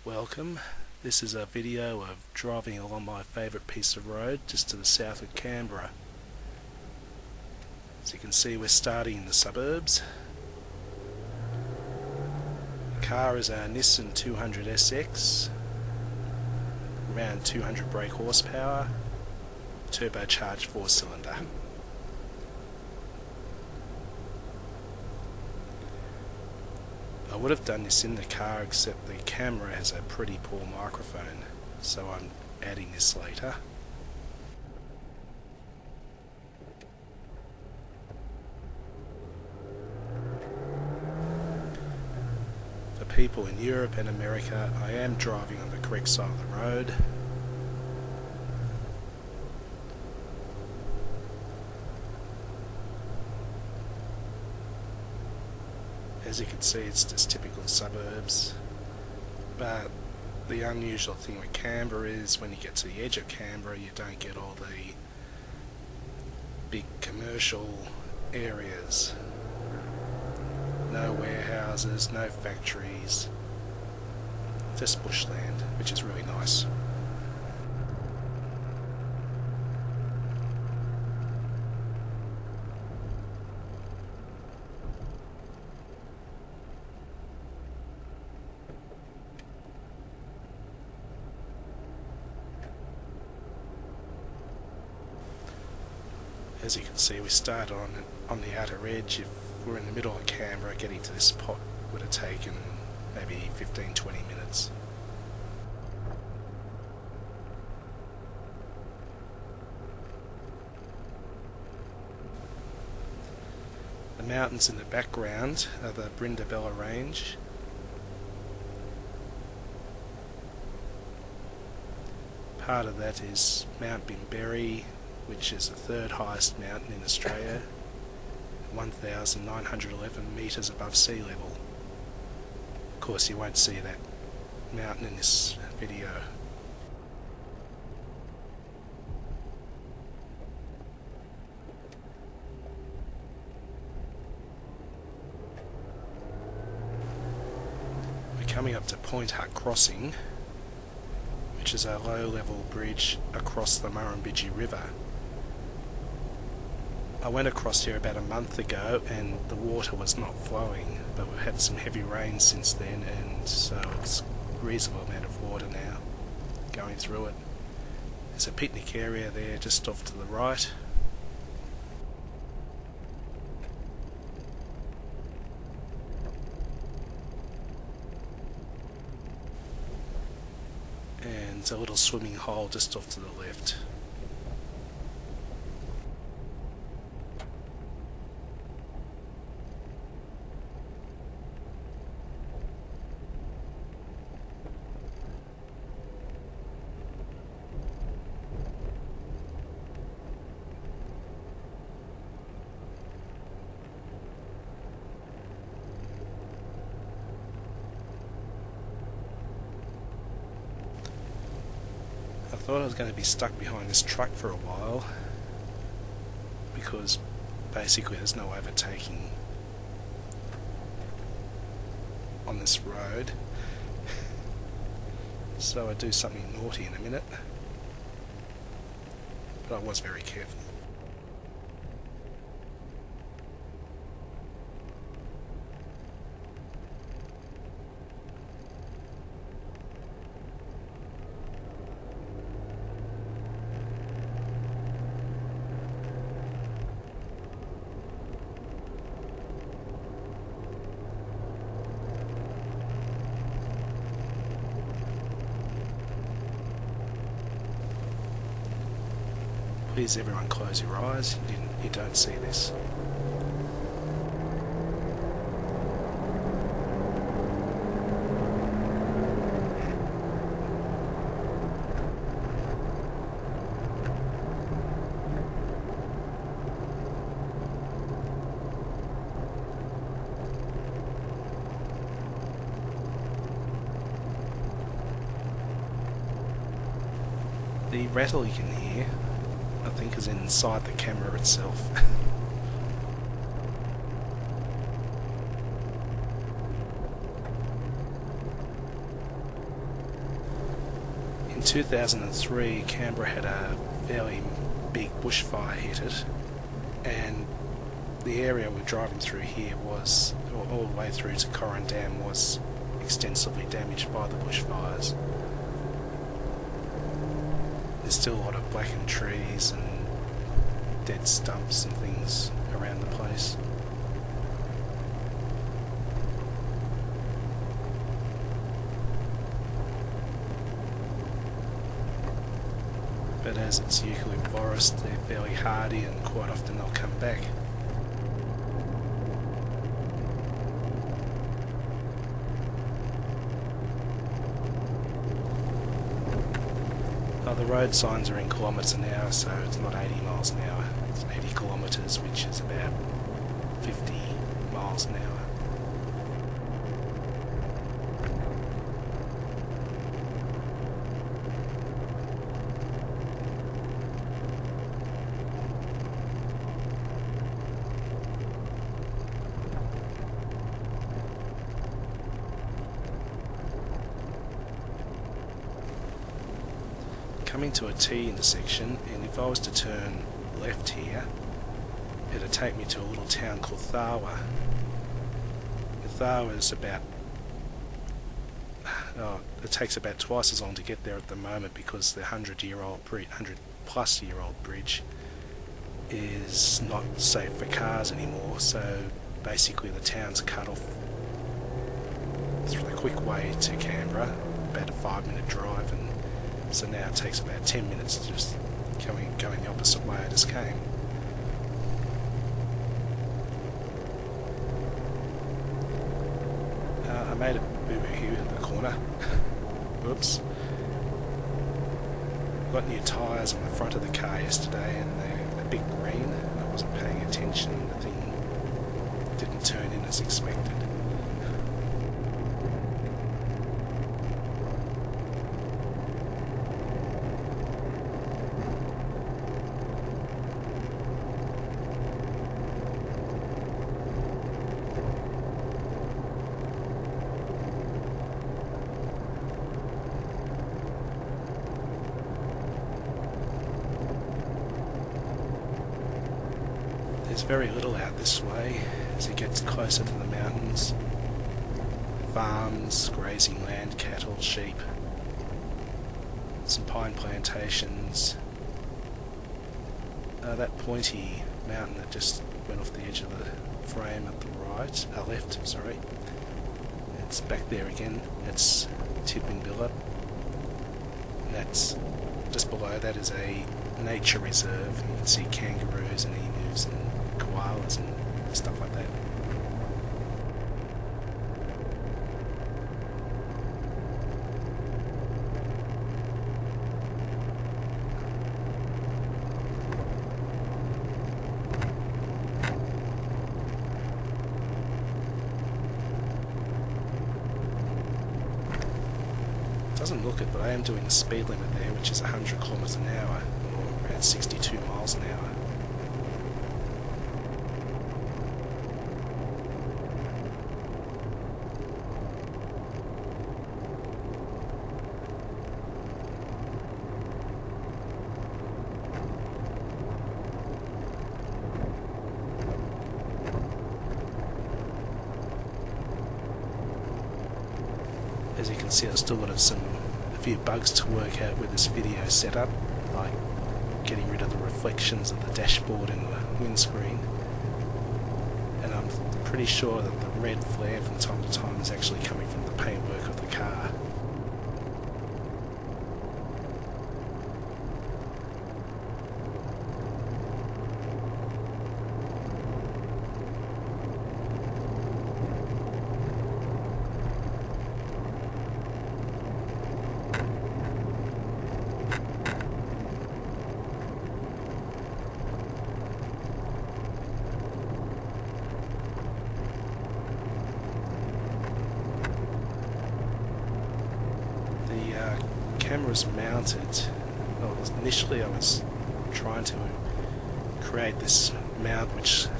Welcome. This is a video of driving along my favourite piece of road just to the south of Canberra. As you can see, we're starting in the suburbs. The car is a Nissan 200SX, around 200 brake horsepower, turbocharged 4-cylinder. I would have done this in the car, except the camera has a pretty poor microphone, so I'm adding this later. For people in Europe and America, I am driving on the correct side of the road. As you can see, it's just typical suburbs, but the unusual thing with Canberra is when you get to the edge of Canberra you don't get all the big commercial areas. No warehouses, no factories, just bushland, which is really nice. As you can see, we start on the outer edge. If we're in the middle of Canberra, getting to this spot would have taken maybe 15-20 minutes. The mountains in the background are the Brindabella Range. Part of that is Mount Bimberry, which is the third highest mountain in Australia, 1,911 metres above sea level. Of course, you won't see that mountain in this video. We're coming up to Point Hutt Crossing, which is a low-level bridge across the Murrumbidgee River. I went across here about a month ago and the water was not flowing, but we've had some heavy rain since then, and so it's a reasonable amount of water now going through it. There's a picnic area there just off to the right. And a little swimming hole just off to the left. I thought I was going to be stuck behind this truck for a while, because basically there's no overtaking on this road. So I'd do something naughty in a minute, but I was very careful. Please everyone close your eyes, you don't see this. The rattle you can hear, I think, is inside the camera itself. 2003, Canberra had a fairly big bushfire hit it, and the area we're driving through here was, all the way through to Corin Dam, was extensively damaged by the bushfires. There's still a lot of blackened trees and dead stumps and things around the place. But as it's eucalypt forest, they're fairly hardy and quite often they'll come back. Oh, the road signs are in kilometres an hour, so it's not 80 miles an hour, it's 80 kilometres, which is about 50 miles an hour. Coming to a T intersection, and if I was to turn left here, it'd take me to a little town called Tharwa. Tharwa is about, it takes about twice as long to get there at the moment because the 100 plus year old bridge is not safe for cars anymore, so basically the town's cut off through the quick way to Canberra, about a 5-minute drive, and so now it takes about 10 minutes to just going the opposite way I just came. I made a boo-boo here in the corner. Whoops. Got new tyres on the front of the car yesterday and they're a bit green. I wasn't paying attention. The thing didn't turn in as expected. There's very little out this way as it gets closer to the mountains. Farms, grazing land, cattle, sheep, some pine plantations. That pointy mountain that just went off the edge of the frame at the right, left, sorry. It's back there again. It's Tipping Billup. That's just below that is a nature reserve. You can see kangaroos and emus and koalas and stuff like that. Doesn't look it, but I am doing the speed limit there, which is 100 kilometres an hour, or around 62 miles an hour. As you can see, I've still got a few bugs to work out with this video setup, like getting rid of the reflections of the dashboard and the windscreen. And I'm pretty sure that the red flare from time to time is actually coming from the paintwork of the car. Camera's mounted. Well, initially I was trying to create this mount which